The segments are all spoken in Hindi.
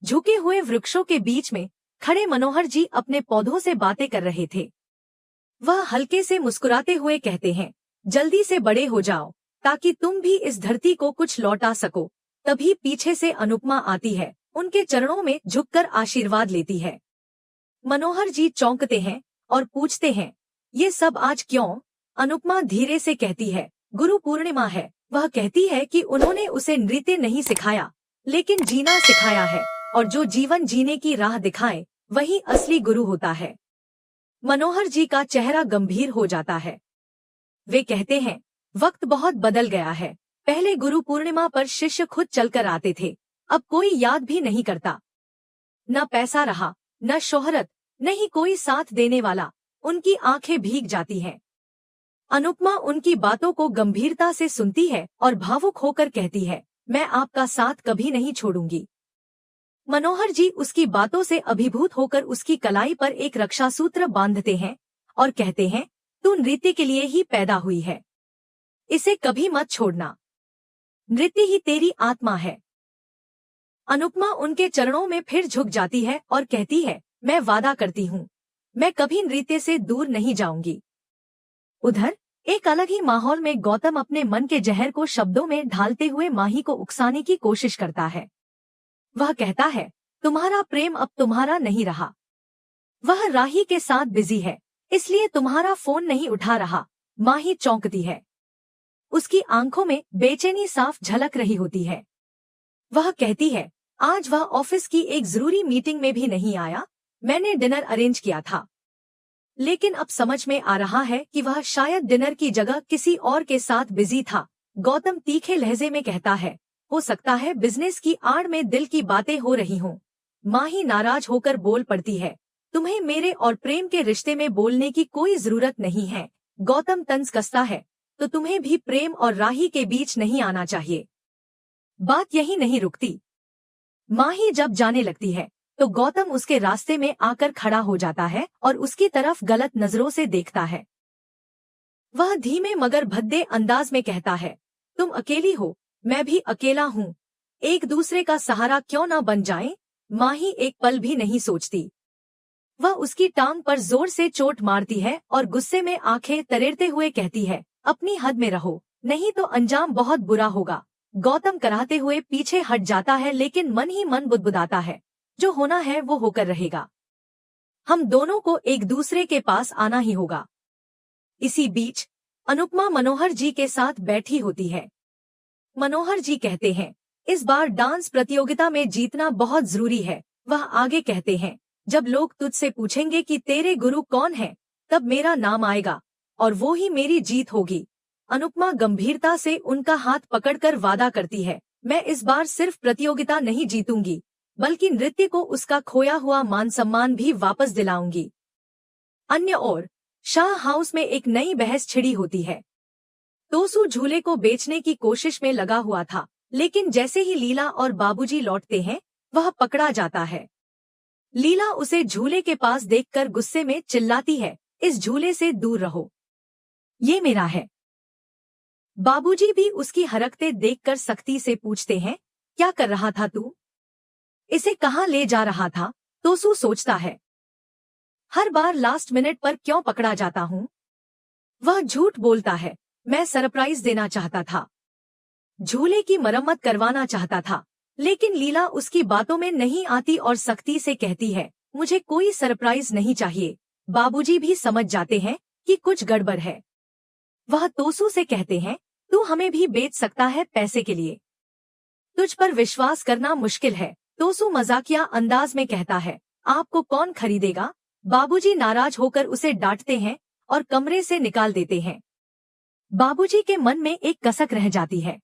झुके हुए वृक्षों के बीच में खड़े मनोहर जी अपने पौधों से बातें कर रहे थे। वह हल्के से मुस्कुराते हुए कहते हैं, जल्दी से बड़े हो जाओ ताकि तुम भी इस धरती को कुछ लौटा सको। तभी पीछे से अनुपमा आती है, उनके चरणों में झुककर आशीर्वाद लेती है। मनोहर जी चौंकते हैं और पूछते हैं, ये सब आज क्यों? अनुपमा धीरे से कहती है, गुरु पूर्णिमा है। वह कहती है कि उन्होंने उसे नृत्य नहीं सिखाया, लेकिन जीना सिखाया है, और जो जीवन जीने की राह दिखाए वही असली गुरु होता है। मनोहर जी का चेहरा गंभीर हो जाता है। वे कहते हैं, वक्त बहुत बदल गया है। पहले गुरु पूर्णिमा पर शिष्य खुद चलकर आते थे, अब कोई याद भी नहीं करता। न पैसा रहा, न शोहरत, न ही कोई साथ देने वाला। उनकी आंखें भीग जाती हैं। अनुपमा उनकी बातों को गंभीरता से सुनती है और भावुक होकर कहती है, मैं आपका साथ कभी नहीं छोड़ूंगी। मनोहर जी उसकी बातों से अभिभूत होकर उसकी कलाई पर एक रक्षासूत्र बांधते हैं और कहते हैं, तू नृत्य के लिए ही पैदा हुई है, इसे कभी मत छोड़ना। नृत्य ही तेरी आत्मा है। अनुपमा उनके चरणों में फिर झुक जाती है और कहती है, मैं वादा करती हूँ, मैं कभी नृत्य से दूर नहीं जाऊंगी। उधर एक अलग ही माहौल में गौतम अपने मन के जहर को शब्दों में ढालते हुए माही को उकसाने की कोशिश करता है। वह कहता है, तुम्हारा प्रेम अब तुम्हारा नहीं रहा। वह राही के साथ बिजी है, इसलिए तुम्हारा फोन नहीं उठा रहा। माही चौंकती है। उसकी आंखों में बेचैनी साफ झलक रही होती है। वह कहती है, आज वह ऑफिस की एक जरूरी मीटिंग में भी नहीं आया। मैंने डिनर अरेंज किया था, लेकिन अब समझ में आ रहा है कि वह शायद डिनर की जगह किसी और के साथ बिजी था। गौतम तीखे लहजे में कहता है, हो सकता है बिजनेस की आड़ में दिल की बातें हो रही हों। माही नाराज होकर बोल पड़ती है, तुम्हें मेरे और प्रेम के रिश्ते में बोलने की कोई जरूरत नहीं है। गौतम तंज कसता है, तो तुम्हें भी प्रेम और राही के बीच नहीं आना चाहिए। बात यही नहीं रुकती। माही जब जाने लगती है तो गौतम उसके रास्ते में आकर खड़ा हो जाता है और उसकी तरफ गलत नजरों से देखता है। वह धीमे मगर भद्दे अंदाज में कहता है, तुम अकेली हो, मैं भी अकेला हूँ, एक दूसरे का सहारा क्यों ना बन जाएं? माही एक पल भी नहीं सोचती। वह उसकी टांग पर जोर से चोट मारती है और गुस्से में आंखें तरेरते हुए कहती है, अपनी हद में रहो, नहीं तो अंजाम बहुत बुरा होगा। गौतम कराहते हुए पीछे हट जाता है, लेकिन मन ही मन बुदबुदाता है, जो होना है वो होकर रहेगा। हम दोनों को एक दूसरे के पास आना ही होगा। इसी बीच अनुपमा मनोहर जी के साथ बैठी होती है। मनोहर जी कहते हैं, इस बार डांस प्रतियोगिता में जीतना बहुत जरूरी है। वह आगे कहते हैं, जब लोग तुझसे पूछेंगे कि तेरे गुरु कौन है, तब मेरा नाम आएगा और वो ही मेरी जीत होगी। अनुपमा गंभीरता से उनका हाथ पकड़कर वादा करती है, मैं इस बार सिर्फ प्रतियोगिता नहीं जीतूंगी, बल्कि नृत्य को उसका खोया हुआ मान सम्मान भी वापस दिलाऊंगी। अन्य ओर शाह हाउस में एक नई बहस छिड़ी होती है। तोसू झूले को बेचने की कोशिश में लगा हुआ था, लेकिन जैसे ही लीला और बाबूजी लौटते हैं, वह पकड़ा जाता है। लीला उसे झूले के पास देखकर गुस्से में चिल्लाती है, इस झूले से दूर रहो, ये मेरा है। बाबूजी भी उसकी हरकतें देखकर सख्ती से पूछते हैं, क्या कर रहा था तू? इसे कहाँ ले जा रहा था? तोसू सोचता है, हर बार लास्ट मिनट पर क्यों पकड़ा जाता हूँ? वह झूठ बोलता है, मैं सरप्राइज देना चाहता था, झूले की मरम्मत करवाना चाहता था। लेकिन लीला उसकी बातों में नहीं आती और सख्ती से कहती है, मुझे कोई सरप्राइज नहीं चाहिए। बाबूजी भी समझ जाते हैं कि कुछ गड़बड़ है। वह तोसू से कहते हैं, तू हमें भी बेच सकता है पैसे के लिए, तुझ पर विश्वास करना मुश्किल है। तोसू मजाकिया अंदाज में कहता है, आपको कौन खरीदेगा? बाबूजी नाराज होकर उसे डांटते हैं और कमरे से निकाल देते हैं। बाबूजी के मन में एक कसक रह जाती है।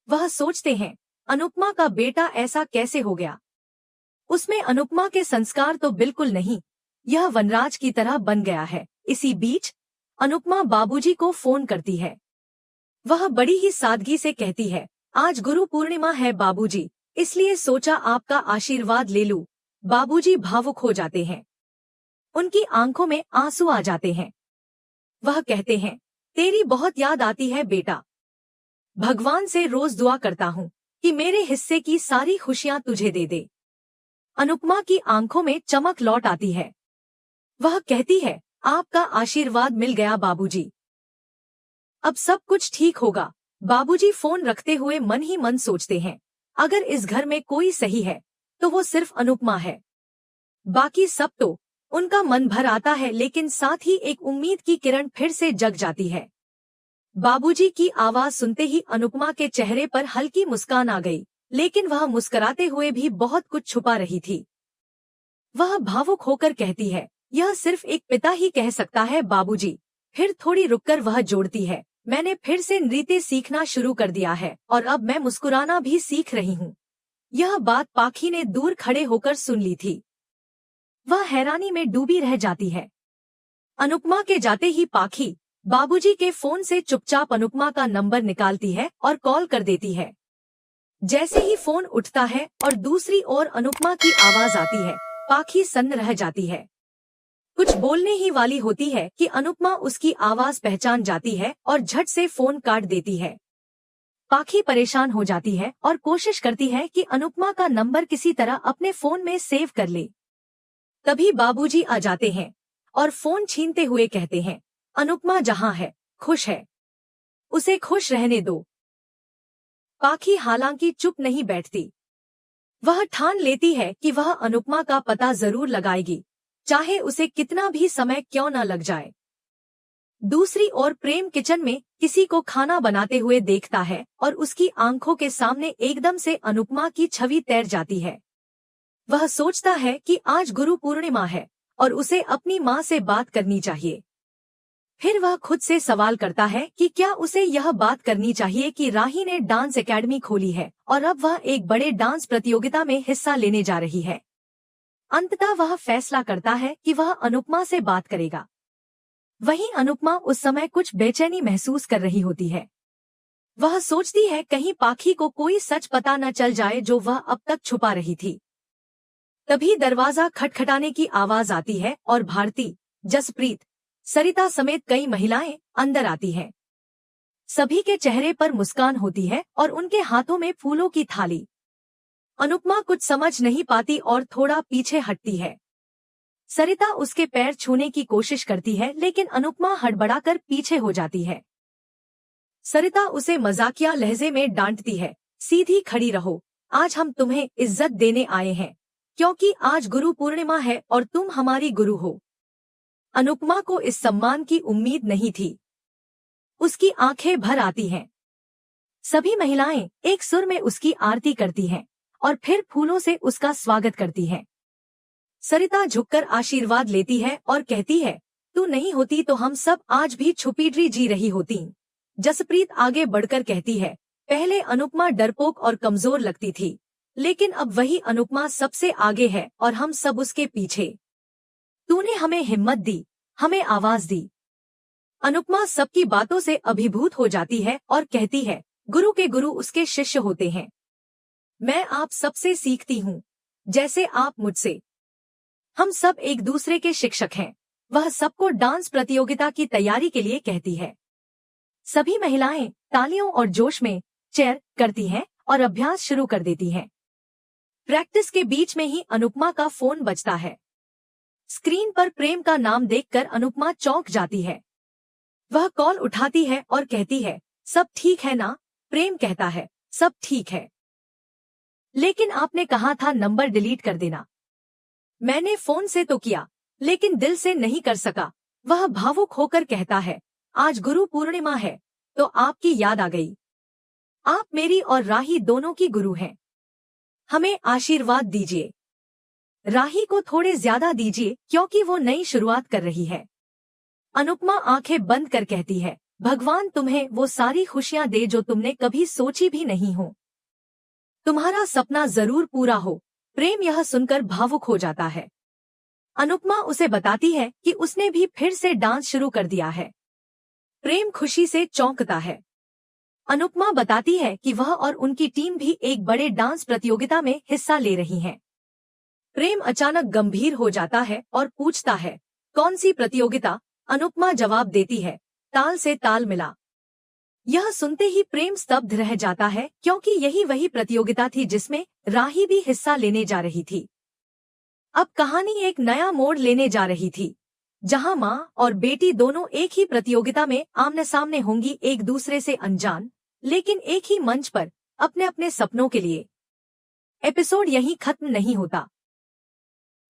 वह सोचते हैं, अनुपमा का बेटा ऐसा कैसे हो गया? उसमें अनुपमा के संस्कार तो बिल्कुल नहीं, यह वनराज की तरह बन गया है। इसी बीच अनुपमा बाबूजी को फोन करती है। वह बड़ी ही सादगी से कहती है, आज गुरु पूर्णिमा है बाबूजी, इसलिए सोचा आपका आशीर्वाद ले लूं। बाबूजी भावुक हो जाते हैं, उनकी आंखों में आंसू आ जाते हैं। वह कहते हैं, तेरी बहुत याद आती है बेटा, भगवान से रोज दुआ करता हूँ कि मेरे हिस्से की सारी खुशियाँ तुझे दे दे। अनुपमा की आंखों में चमक लौट आती है। वह कहती है, आपका आशीर्वाद मिल गया बाबूजी। अब सब कुछ ठीक होगा। बाबूजी फोन रखते हुए मन ही मन सोचते हैं, अगर इस घर में कोई सही है तो वो सिर्फ अनुपमा है। बाकी सब तो उनका मन भर आता है, लेकिन साथ ही एक उम्मीद की किरण फिर से जग जाती है। बाबूजी की आवाज सुनते ही अनुपमा के चेहरे पर हल्की मुस्कान आ गई, लेकिन वह मुस्कुराते हुए भी बहुत कुछ छुपा रही थी। वह भावुक होकर कहती है, यह सिर्फ एक पिता ही कह सकता है बाबूजी। फिर थोड़ी रुककर वह जोड़ती है, मैंने फिर से नृत्य सीखना शुरू कर दिया है और अब मैं मुस्कुराना भी सीख रही हूँ। यह बात पाखी ने दूर खड़े होकर सुन ली थी। वह हैरानी में डूबी रह जाती है। अनुपमा के जाते ही पाखी बाबूजी के फोन से चुपचाप अनुपमा का नंबर निकालती है और कॉल कर देती है। जैसे ही फोन उठता है और दूसरी ओर अनुपमा की आवाज आती है, पाखी सन्न रह जाती है। कुछ बोलने ही वाली होती है कि अनुपमा उसकी आवाज पहचान जाती है और झट से फोन काट देती है। पाखी परेशान हो जाती है और कोशिश करती है कि अनुपमा का नंबर किसी तरह अपने फोन में सेव कर ले। तभी बाबूजी आ जाते हैं और फोन छीनते हुए कहते हैं, अनुपमा जहां है खुश है, उसे खुश रहने दो। पाखी हालांकि चुप नहीं बैठती। वह ठान लेती है कि वह अनुपमा का पता जरूर लगाएगी, चाहे उसे कितना भी समय क्यों न लग जाए। दूसरी ओर प्रेम किचन में किसी को खाना बनाते हुए देखता है और उसकी आंखों के सामने एकदम से अनुपमा की छवि तैर जाती है। वह सोचता है कि आज गुरु पूर्णिमा है और उसे अपनी माँ से बात करनी चाहिए। फिर वह खुद से सवाल करता है कि क्या उसे यह बात करनी चाहिए कि राही ने डांस एकेडमी खोली है और अब वह एक बड़े डांस प्रतियोगिता में हिस्सा लेने जा रही है। अंततः वह फैसला करता है कि वह अनुपमा से बात करेगा। वहीं अनुपमा उस समय कुछ बेचैनी महसूस कर रही होती है। वह सोचती है कहीं पाखी को कोई सच पता न चल जाए जो वह अब तक छुपा रही थी। तभी दरवाजा खटखटाने की आवाज आती है और भारती, जसप्रीत, सरिता समेत कई महिलाएं अंदर आती हैं। सभी के चेहरे पर मुस्कान होती है और उनके हाथों में फूलों की थाली। अनुपमा कुछ समझ नहीं पाती और थोड़ा पीछे हटती है। सरिता उसके पैर छूने की कोशिश करती है, लेकिन अनुपमा हड़बड़ाकर पीछे हो जाती है। सरिता उसे मजाकिया लहजे में डांटती है, सीधी खड़ी रहो, आज हम तुम्हें इज्जत देने आए हैं, क्योंकि आज गुरु पूर्णिमा है और तुम हमारी गुरु हो। अनुपमा को इस सम्मान की उम्मीद नहीं थी। उसकी आंखें भर आती हैं। सभी महिलाएं एक सुर में उसकी आरती करती हैं और फिर फूलों से उसका स्वागत करती हैं। सरिता झुककर आशीर्वाद लेती है और कहती है, तू नहीं होती तो हम सब आज भी छुपीड्री जी रही होती। जसप्रीत आगे बढ़कर कहती है, पहले अनुपमा डरपोक और कमजोर लगती थी, लेकिन अब वही अनुपमा सबसे आगे है और हम सब उसके पीछे। तूने हमें हिम्मत दी, हमें आवाज दी। अनुपमा सबकी बातों से अभिभूत हो जाती है और कहती है, गुरु के गुरु उसके शिष्य होते हैं। मैं आप सबसे सीखती हूँ, जैसे आप मुझसे। हम सब एक दूसरे के शिक्षक हैं। वह सबको डांस प्रतियोगिता की तैयारी के लिए कहती है। सभी महिलाएं तालियों और जोश में चेयर करती हैं और अभ्यास शुरू कर देती हैं। प्रैक्टिस के बीच में ही अनुपमा का फोन बजता है। स्क्रीन पर प्रेम का नाम देखकर अनुपमा चौंक जाती है। वह कॉल उठाती है और कहती है, सब ठीक है ना? प्रेम कहता है, सब ठीक है, लेकिन आपने कहा था नंबर डिलीट कर देना। मैंने फोन से तो किया, लेकिन दिल से नहीं कर सका। वह भावुक होकर कहता है, आज गुरु पूर्णिमा है तो आपकी याद आ गई। आप मेरी और राही दोनों की गुरु हैं। हमें आशीर्वाद दीजिए। राही को थोड़े ज्यादा दीजिए, क्योंकि वो नई शुरुआत कर रही है। अनुपमा आंखें बंद कर कहती है, भगवान तुम्हें वो सारी खुशियां दे जो तुमने कभी सोची भी नहीं हो। तुम्हारा सपना जरूर पूरा हो। प्रेम यह सुनकर भावुक हो जाता है। अनुपमा उसे बताती है कि उसने भी फिर से डांस शुरू कर दिया है। प्रेम खुशी से चौंकता है। अनुपमा बताती है कि वह और उनकी टीम भी एक बड़े डांस प्रतियोगिता में हिस्सा ले रही हैं। प्रेम अचानक गंभीर हो जाता है और पूछता है, कौन सी प्रतियोगिता? अनुपमा जवाब देती है, ताल से ताल मिला। यह सुनते ही प्रेम स्तब्ध रह जाता है, क्योंकि यही वही प्रतियोगिता थी जिसमें राही भी हिस्सा लेने जा रही थी। अब कहानी एक नया मोड़ लेने जा रही थी, जहां माँ और बेटी दोनों एक ही प्रतियोगिता में आमने सामने होंगी, एक दूसरे से अनजान, लेकिन एक ही मंच पर अपने अपने सपनों के लिए। एपिसोड यहीं खत्म नहीं होता।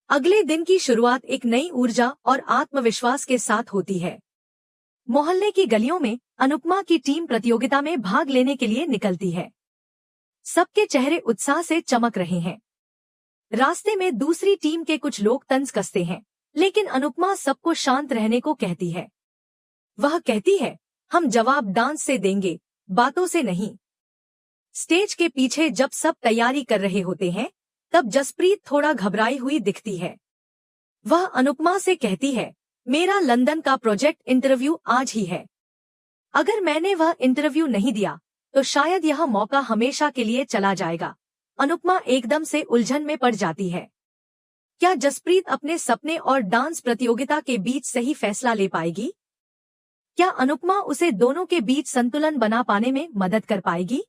अगले दिन की शुरुआत एक नई ऊर्जा और आत्मविश्वास के साथ होती है। मोहल्ले की गलियों में अनुपमा की टीम प्रतियोगिता में भाग लेने के लिए निकलती है। सबके चेहरे उत्साह से चमक रहे हैं। रास्ते में दूसरी टीम के कुछ लोग तंज कसते हैं, लेकिन अनुपमा सबको शांत रहने को कहती है। वह कहती है, हम जवाब डांस से देंगे, बातों से नहीं। स्टेज के पीछे जब सब तैयारी कर रहे होते हैं, तब जसप्रीत थोड़ा घबराई हुई दिखती है। वह अनुपमा से कहती है, मेरा लंदन का प्रोजेक्ट इंटरव्यू आज ही है। अगर मैंने वह इंटरव्यू नहीं दिया तो शायद यह मौका हमेशा के लिए चला जाएगा। अनुपमा एकदम से उलझन में पड़ जाती है। क्या जसप्रीत अपने सपने और डांस प्रतियोगिता के बीच सही फैसला ले पाएगी? क्या अनुपमा उसे दोनों के बीच संतुलन बना पाने में मदद कर पाएगी?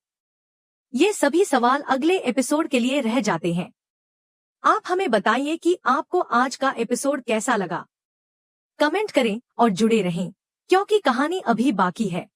ये सभी सवाल अगले एपिसोड के लिए रह जाते हैं। आप हमें बताइए कि आपको आज का एपिसोड कैसा लगा। कमेंट करें और जुड़े रहें, क्योंकि कहानी अभी बाकी है।